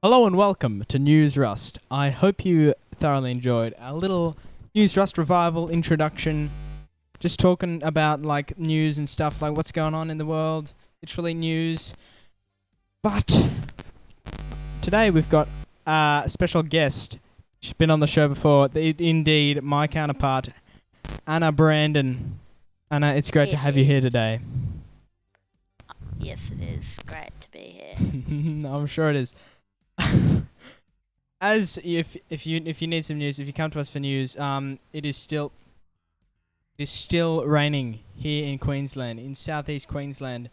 Hello and welcome to News Rust. I hope you thoroughly enjoyed our little News Rust revival introduction. Just talking about like news and stuff, like what's going on in the world. Literally news. But today we've got a special guest. She's been on the show before. Indeed, my counterpart, Anna Brandon. Anna, it's great to have you here today. Yes, it is great to be here. I'm sure it is. As if you need some news, if you come to us for news, it is still raining here in Queensland, in southeast Queensland,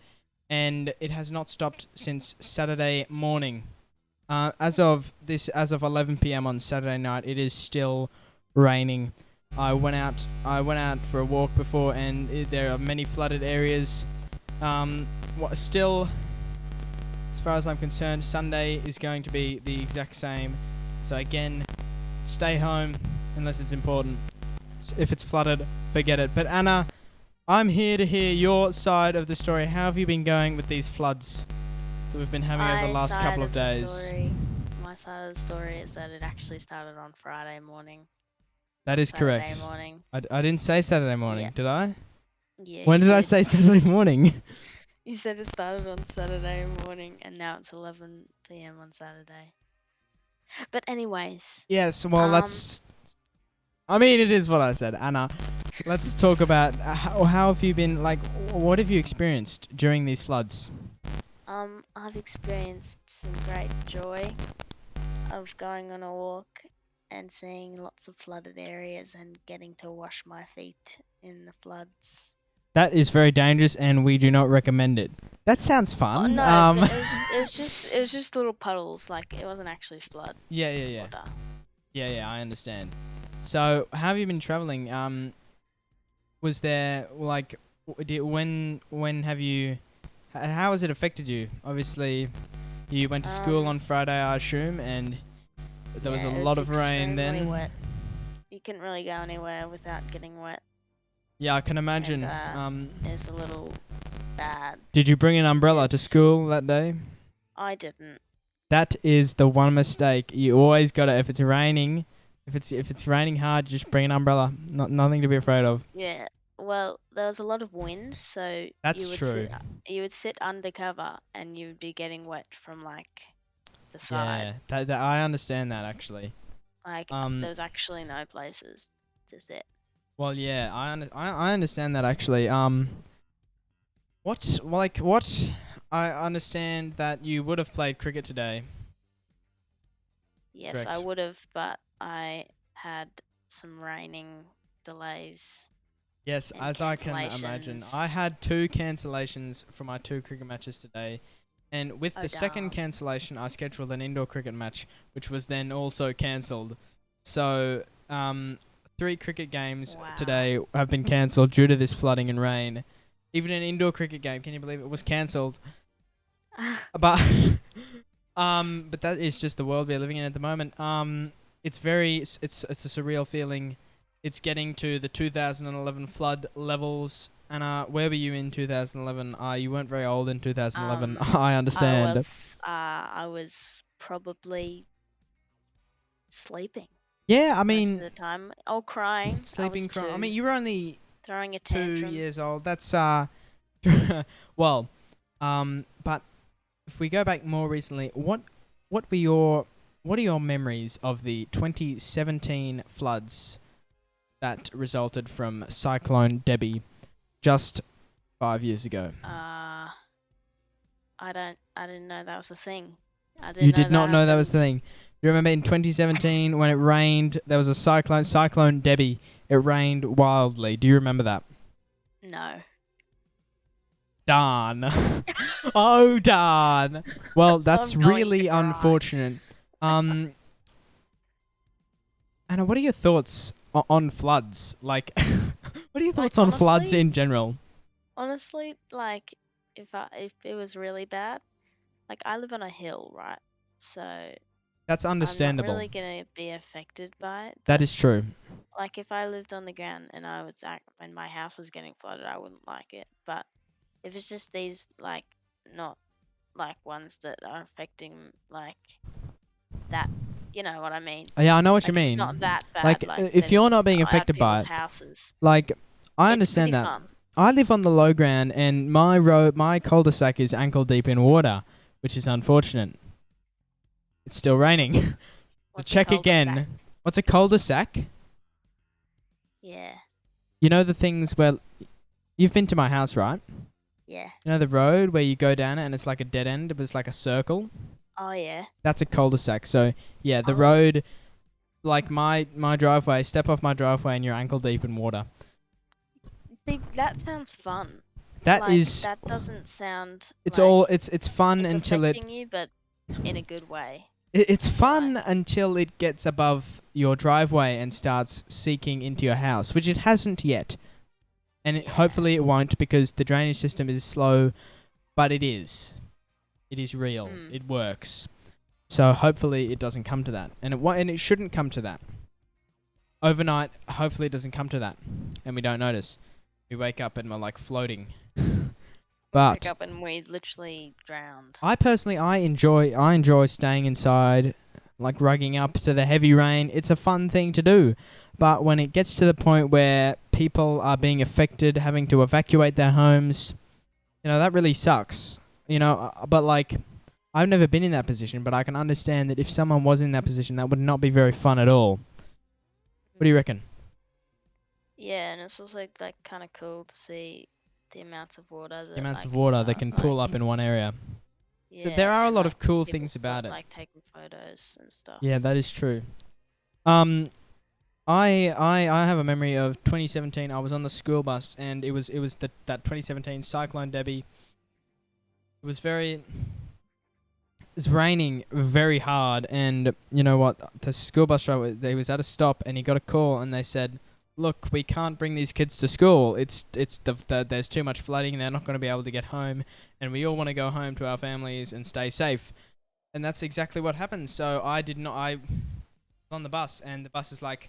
and it has not stopped since Saturday morning. As of 11 p.m. on Saturday night, it is still raining. I went out for a walk before, and there are many flooded areas. Still, as far as I'm concerned, Sunday is going to be the exact same. So again, stay home unless it's important. If it's flooded, forget it. But Anna, I'm here to hear your side of the story. How have you been going with these floods that we've been having over the last couple of days? My side of the story is that it actually started on Friday morning. That is Saturday correct. morning. I didn't say Saturday morning, Yeah. did I? Yeah. When did I say Saturday morning? You said it started on Saturday morning, and now it's 11 p.m. on Saturday. But anyways. Yes. Well, let's. I mean, it is what I said, Anna. Let's talk about how have you been, like, what have you experienced during these floods? I've experienced some great joy of going on a walk and seeing lots of flooded areas and getting to wash my feet in the floods. That is very dangerous, and we do not recommend it. That sounds fun. No, but it was just little puddles. Like it wasn't actually flood. Yeah. Water. Yeah. I understand. So, how have you been traveling? Was there like, when have you? How has it affected you? Obviously, you went to school on Friday, I assume, and there was a lot of rain then. Wet. You couldn't really go anywhere without getting wet. Yeah, I can imagine. It's a little bad. Did you bring an umbrella to school that day? I didn't. That is the one mistake. You always gotta, if it's raining, if it's raining hard, just bring an umbrella. Nothing to be afraid of. Yeah. Well, there was a lot of wind, so That's true. You would sit under cover and you'd be getting wet from like the side. Yeah, that I understand that actually. Like there's actually no places to sit. Well, yeah, I understand that actually. What I understand that you would have played cricket today. Yes, Correct. I would have, but I had some raining delays. Yes, as I can imagine. I had 2 cancellations for my 2 cricket matches today. And with the second cancellation, I scheduled an indoor cricket match, which was then also cancelled. So, 3 cricket games today have been cancelled due to this flooding and rain. Even an indoor cricket game, can you believe it was cancelled? But that is just the world we're living in at the moment. It's a surreal feeling. It's getting to the 2011 flood levels. And where were you in 2011? You weren't very old in 2011. I understand. I was probably sleeping. Yeah, I mean, most of the time, or crying. Sleeping, crying. I mean, you were only throwing a 2 tantrum. years old. That's well, but if we go back more recently, what are your memories of the 2017 floods that resulted from Cyclone Debbie just 5 years ago? I didn't know that was a thing. You did not know that was the thing. You remember in 2017 when it rained, there was a Cyclone Debbie. It rained wildly. Do you remember that? No. Darn. Oh, darn. Well, that's really unfortunate. Anna, what are your thoughts on floods? Like, what are your thoughts on floods in general? Honestly, like, if it was really bad, like I live on a hill, right? So that's understandable. I'm not really gonna be affected by it. That is true. Like if I lived on the ground and and my house was getting flooded, I wouldn't like it. But if it's just these like not like ones that are affecting like that. You know what I mean? Yeah, I know what you Like it's mean. not that bad. Like, Like if that you're not it's being out of affected by people's it, houses. like, I It's pretty understand that. fun. I live on the low ground, and my cul-de-sac is ankle deep in water, which is unfortunate. It's still raining. So What's a check cul-de-sac? again. What's a cul-de-sac? Yeah, You know the things where you've been to my house, right? yeah. You know the road where you go down it and it's like a dead end, but it's like a circle. Oh yeah. That's a cul-de-sac. So yeah, the Oh, road, like my driveway. Step off my driveway and you're ankle deep in water. see, that sounds fun. That Like is, that doesn't sound it's like all it's fun it's until affecting you, but in a good way. it's I feel fun like. until it gets above your driveway and starts seeking into your house, which it hasn't yet. And Yeah. hopefully it won't, because the drainage system is slow, but it is. It is real. Mm. It works. So hopefully it doesn't come to that, and it shouldn't come to that. Overnight, hopefully it doesn't come to that, and we don't notice. We wake up and we're like floating. Wake But up and we literally drowned. I personally, I enjoy staying inside, like rugging up to the heavy rain. It's a fun thing to do. But when it gets to the point where people are being affected, having to evacuate their homes, that really sucks. But like, I've never been in that position, but I can understand that if someone was in that position, that would not be very fun at all. What do you reckon? Yeah, and it's also like kind of cool to see the amounts of water that The amounts like of water that are, can like pool up in one area. There yeah, are a and lot like of cool people things about it. like taking photos and stuff. Yeah, that is true. Um, I have a memory of 2017. I was on the school bus, and it was that 2017 Cyclone Debbie. It was raining very hard, and you know what? The school bus driver, they was at a stop, and he got a call, and they said, "Look, we can't bring these kids to school. There's too much flooding. They're not going to be able to get home, and we all want to go home to our families and stay safe." And that's exactly what happened. So I was on the bus, and the bus is like,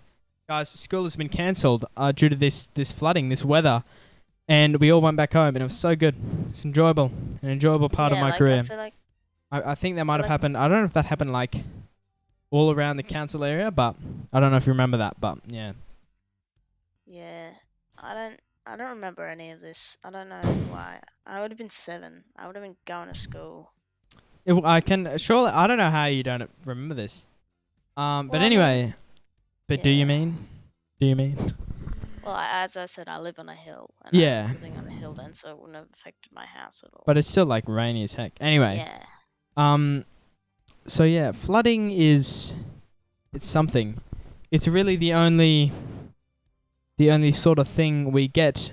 "Guys, school has been cancelled due to this flooding, this weather." And we all went back home, and it was so good. It's enjoyable, an enjoyable part of Yeah, my like career. I feel like I think that might have like happened. I don't know if that happened like all around the council area, but I don't know if you remember that. But yeah, yeah, I don't remember any of this. I don't know why. I would have been 7. I would have been going to school. I can surely. I don't know how you don't remember this. But Well, I mean, anyway, but do you yeah. mean? Do you mean? Well, as I said, I live on a hill, and I Yeah, was living on a hill then, so it wouldn't have affected my house at all. but it's still like rainy as heck. Anyway, Yeah. So yeah, flooding it's something. It's really the only sort of thing we get.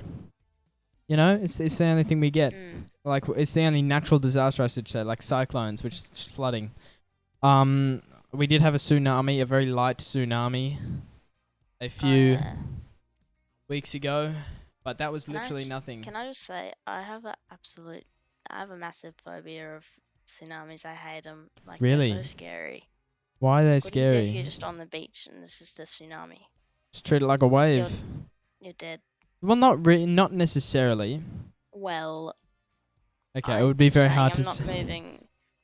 It's the only thing we get. Mm. Like, it's the only natural disaster, I should say, like cyclones, which is flooding. We did have a tsunami, a very light tsunami, a few weeks ago, but that was literally nothing. Can I just say, I have a massive phobia of tsunamis. I hate them. Like, Really? they're so scary. Why are they What do you do if scary? you're just on the beach and it's just a tsunami? It's treated like a wave. You're dead. Well, not necessarily. Well, Okay, it would be very hard to.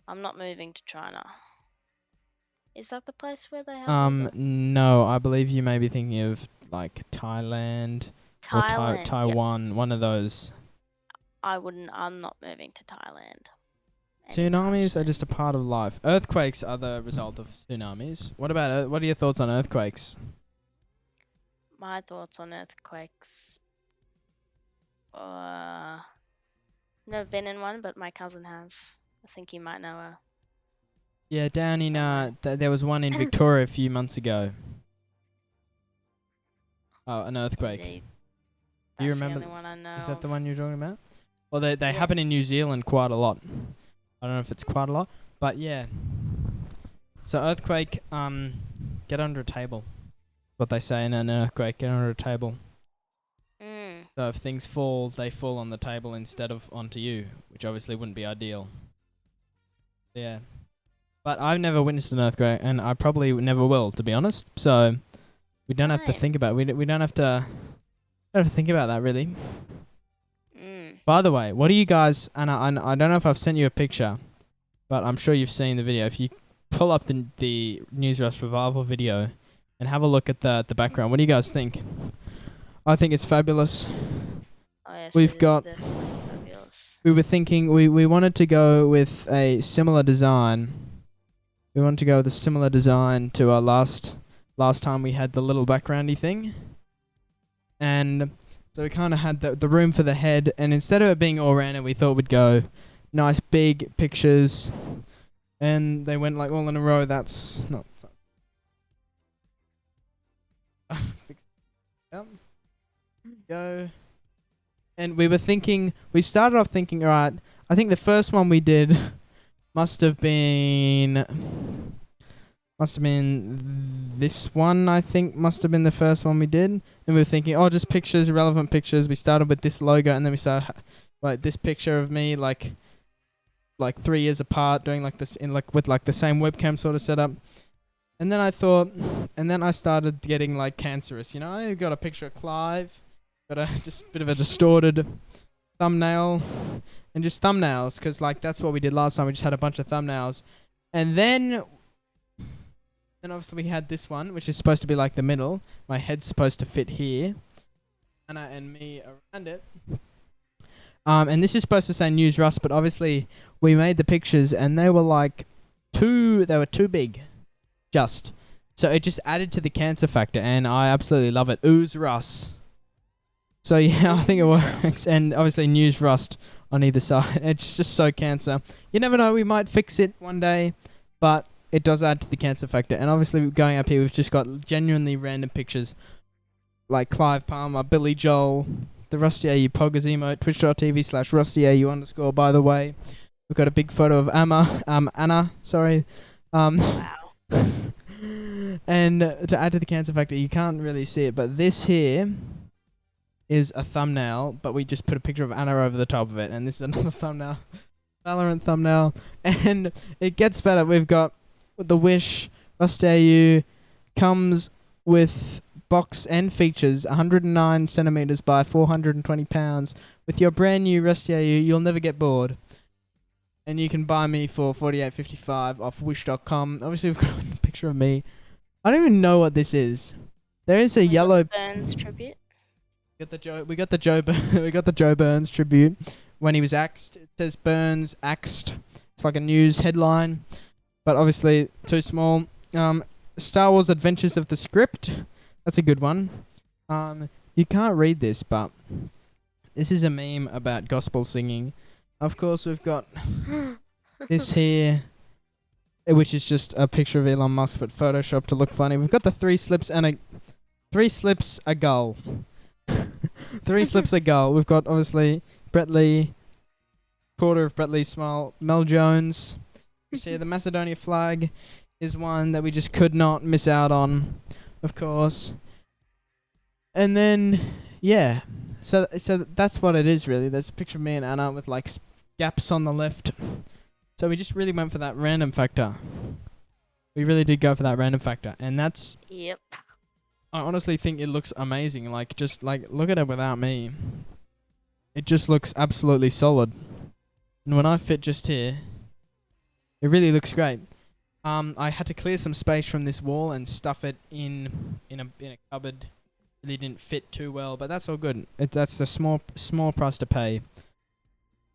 I'm not moving to China. Is that the place where they have No, I believe you may be thinking of like Thailand or Thailand? Yep. Taiwan, one of those. I'm not moving to Thailand. Tsunamis are just a part of life. Earthquakes are the result of tsunamis. What are your thoughts on earthquakes? My thoughts on earthquakes. Never been in one, but my cousin has. I think you might know her. Yeah, down in Somewhere. there was one in Victoria a few months ago. Oh, an earthquake. Indeed. Do you That's remember? the only one I know Is that of. the one you're talking about? Well, they Yeah. happen in New Zealand quite a lot. I don't know if it's quite a lot, but yeah. So earthquake, get under a table. What they say in an earthquake, get under a table. Mm. So if things fall, they fall on the table instead of onto you, which obviously wouldn't be ideal. Yeah. But I've never witnessed an earthquake, and I probably never will, to be honest. So we don't have to Fine. think about it. We don't have to think about that, really. Mm. By the way, what do you guys... And I don't know if I've sent you a picture, but I'm sure you've seen the video. If you pull up the News Rush Revival video and have a look at the background. What do you guys think? I think it's fabulous. Oh yes, We've it is got. definitely fabulous. We were thinking we wanted to go with a similar design. We wanted to go with a similar design to our last time we had the little backgroundy thing. And so we kind of had the room for the head, and instead of it being all random, we thought we'd go nice big pictures, and they went like all in a row. That's not. Go. And we started off thinking, alright, I think the first one we did must have been this one, I think must have been the first one we did. And we were thinking, oh, just pictures, relevant pictures. We started with this logo, and then we started like this picture of me like 3 years apart doing like this with like the same webcam sort of setup. And then I started getting like cancerous, I got a picture of Clive, got a just bit of a distorted thumbnail, and just thumbnails, because like that's what we did last time. We just had a bunch of thumbnails, and then obviously we had this one, which is supposed to be like the middle. My head's supposed to fit here, and me around it. And this is supposed to say News Rust, but obviously we made the pictures and they were too big. So it just added to the cancer factor, and I absolutely love it. Ooze Rust. So yeah, I think it works. And obviously News Rust on either side. It's just so cancer. You never know, we might fix it one day, but it does add to the cancer factor. And obviously going up here, we've just got genuinely random pictures like Clive Palmer, Billy Joel, the Rusty AU Poggers emote, twitch.tv/RustyAU_, by the way. We've got a big photo of Anna, sorry. Wow. And to add to the cancer factor, you can't really see it, but this here is a thumbnail, but we just put a picture of Anna over the top of it, and this is another thumbnail, Valorant thumbnail, and it gets better. We've got the Wish Rusty AU comes with box and features 109 centimeters by 420 pounds. With your brand new Rusty AU, you'll never get bored. And you can buy me for $48.55 off wish.com. Obviously, we've got a picture of me. I don't even know what this is. There is a yellow Burns tribute. We got the Joe Burns tribute when he was axed. It says Burns axed. It's like a news headline, but obviously too small. Star Wars Adventures of the Script. That's a good one. You can't read this, but this is a meme about gospel singing. Of course, we've got this here, which is just a picture of Elon Musk, but photoshopped to look funny. We've got the three slips a goal. 3 slips a goal. We've got obviously Brett Lee, quarter of Brett Lee's smile. Mel Jones. See, the Macedonia flag is one that we just could not miss out on, of course. And then, yeah. So that's what it is, really. There's a picture of me and Anna with like gaps on the left. So we just really went for that random factor. We really did go for that random factor, and that's. Yep. I honestly think it looks amazing. Like, just like look at it without me. It just looks absolutely solid. And when I fit just here, it really looks great. I had to clear some space from this wall and stuff it in a cupboard. Really didn't fit too well, but that's all good. That's the small price to pay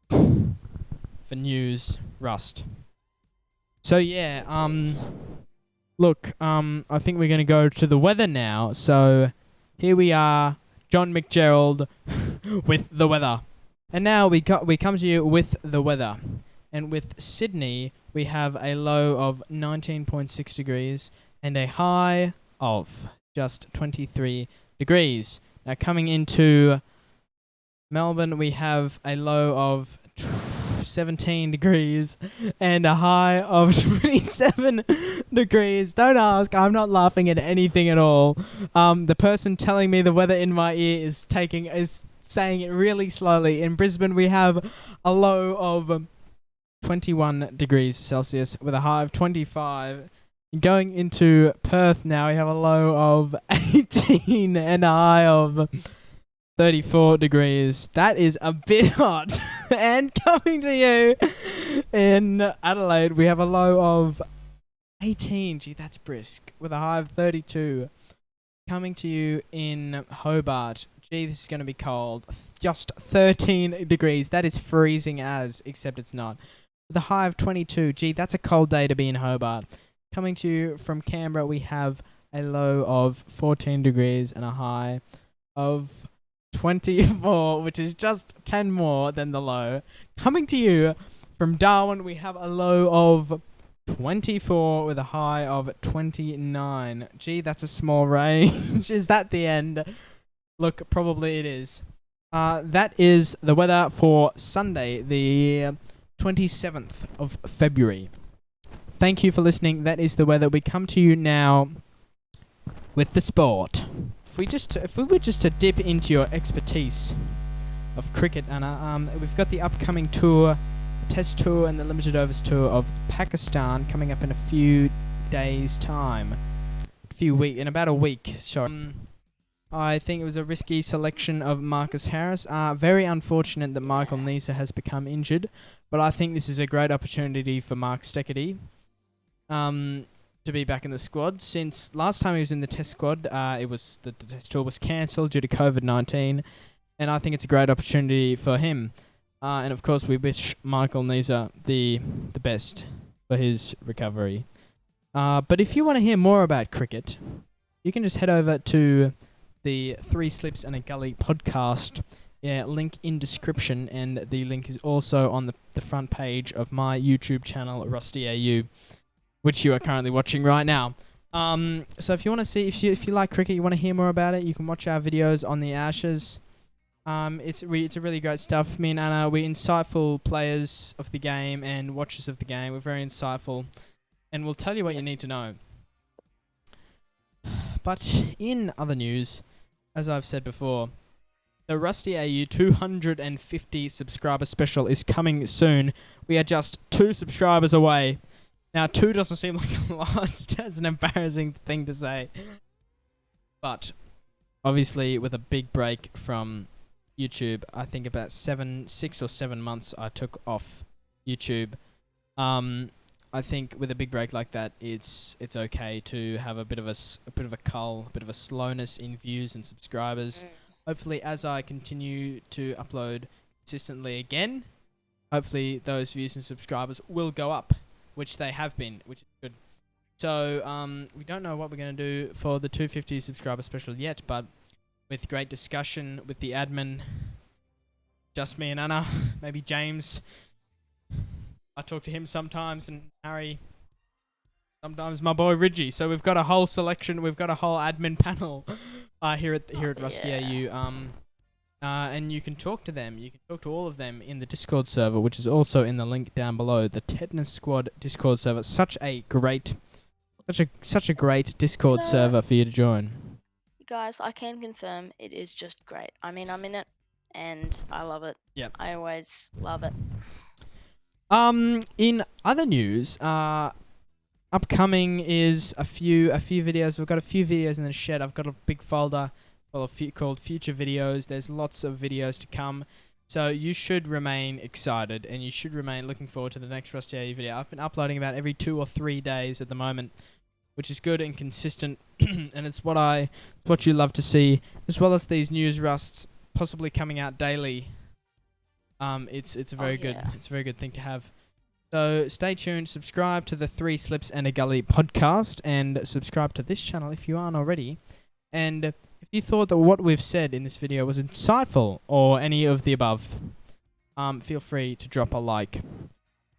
for News Rust. So yeah, look, I think we're gonna go to the weather now. So here we are, John McGerald with the weather. And now we come to you with the weather. And with Sydney, we have a low of 19.6 degrees and a high of just 23 degrees. Now coming into Melbourne, we have a low of 17 degrees and a high of 27 degrees. Don't ask, I'm not laughing at anything at all. The person telling me the weather in my ear is saying it really slowly. In Brisbane, we have a low of 21 degrees Celsius with a high of 25. Going into Perth now, we have a low of 18 and a high of 34 degrees. That is a bit hot. And coming to you in Adelaide, we have a low of 18. Gee, that's brisk. With a high of 32. Coming to you in Hobart. Gee, this is going to be cold. Just 13 degrees. That is freezing as, except it's not. With a high of 22. Gee, that's a cold day to be in Hobart. Coming to you from Canberra, we have a low of 14 degrees and a high of 24, which is just 10 more than the low. Coming to you from Darwin, we have a low of 24 with a high of 29. Gee, that's a small range. Is that the end? Look, probably it is. That is the weather for Sunday, the 27th of February. Thank you for listening. That is the weather. We come to you now with the sport. If we were just to dip into your expertise of cricket, Anna, we've got the upcoming tour, the Test Tour and the Limited Overs Tour of Pakistan coming up in a few days' time. In about a week. Sorry. I think it was a risky selection of Marcus Harris. Very unfortunate that Michael Neser has become injured, but I think this is a great opportunity for Mark Steckety to be back in the squad. Since last time he was in the Test squad, the Test tour was cancelled due to COVID-19, and I think it's a great opportunity for him. And of course, we wish Michael Neser the best for his recovery. But if you want to hear more about cricket, you can just head over to the 3 Slips and a Gully podcast. Link in description, and the link is also on the front page of my YouTube channel, Rusty AU, which you are currently watching right now. So if you want to see, if you like cricket, you want to hear more about it, you can watch our videos on the Ashes. It's a really great stuff. Me and Anna, we're insightful players of the game and watchers of the game. We're very insightful, and we'll tell you what you need to know. But in other news, as I've said before, the Rusty AU 250 subscriber special is coming soon. We are just 2 subscribers away. Now, 2 doesn't seem like a lot. That's an embarrassing thing to say. But, obviously, with a big break from YouTube, I think about 6 or 7 months I took off YouTube. I think with a big break like that, it's okay to have a bit of a cull, a bit of a slowness in views and subscribers. Hopefully, as I continue to upload consistently again, hopefully those views and subscribers will go up, which they have been, which is good. So we don't know what we're going to do for the 250 subscriber special yet, but with great discussion with the admin, just me and Anna, maybe James. I talk to him sometimes, and Harry, sometimes my boy Ridgie. So we've got a whole selection. We've got a whole admin panel here at Rusty AU. And you can talk to them. You can talk to all of them in the Discord server, which is also in the link down below. The Tetanus Squad Discord server. Such a great Discord server for you to join. Guys, I can confirm it is just great. I mean, I'm in it, and I love it. Yep. I always love it. In other news, upcoming is a few videos. We've got a few videos in the shed. I've got a big folder called Future Videos. There's lots of videos to come. So you should remain excited, and you should remain looking forward to the next Rusty AU video. I've been uploading about every 2 or 3 days at the moment, which is good and consistent, and it's what you love to see, as well as these news rusts possibly coming out daily. It's a very good thing to have. So stay tuned, subscribe to the 3 Slips and a Gully podcast, and subscribe to this channel if you aren't already. And if you thought that what we've said in this video was insightful or any of the above, feel free to drop a like. If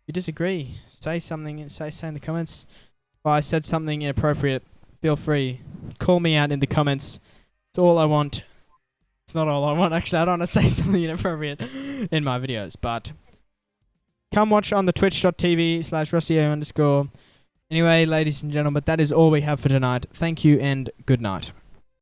you disagree, say something. Say in the comments. If I said something inappropriate, feel free. Call me out in the comments. It's all I want. It's not all I want, actually. I don't want to say something inappropriate in my videos, but come watch on the twitch.tv/RustyAU_. Anyway, ladies and gentlemen, that is all we have for tonight. Thank you and good night.